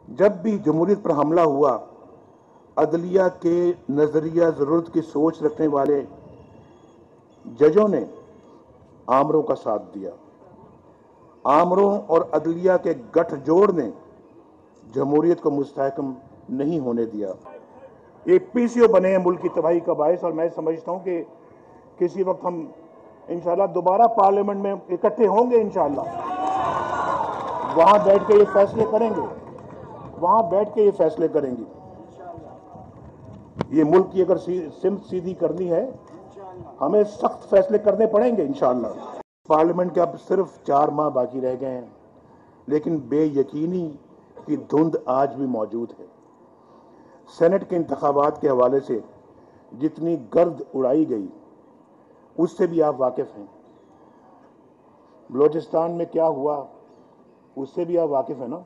जब भी जमहूरियत पर हमला हुआ, अदलिया के नजरिया जरूरत की सोच रखने वाले जजों ने आमरों का साथ दिया। आमरों और अदलिया के गठजोड़ ने जमहूरियत को मुस्तहकम नहीं होने दिया। ये पीसीओ बने हैं मुल्क की तबाही का बायस, और मैं समझता हूं कि किसी वक्त हम इंशाल्लाह दोबारा पार्लियामेंट में इकट्ठे होंगे। इंशाल्लाह वहां बैठ के ये फैसले करेंगे, ये मुल्क की अगर सिमत सीधी करनी है, हमें सख्त फैसले करने पड़ेंगे इंशाल्लाह। पार्लियामेंट के अब सिर्फ 4 माह बाकी रह गए हैं, लेकिन बेयकीनी की धुंध आज भी मौजूद है। सेनेट के इंतखाबात के हवाले से जितनी गर्द उड़ाई गई, उससे भी आप वाकिफ हैं। बलोचिस्तान में क्या हुआ, उससे भी आप वाकिफ हैं ना।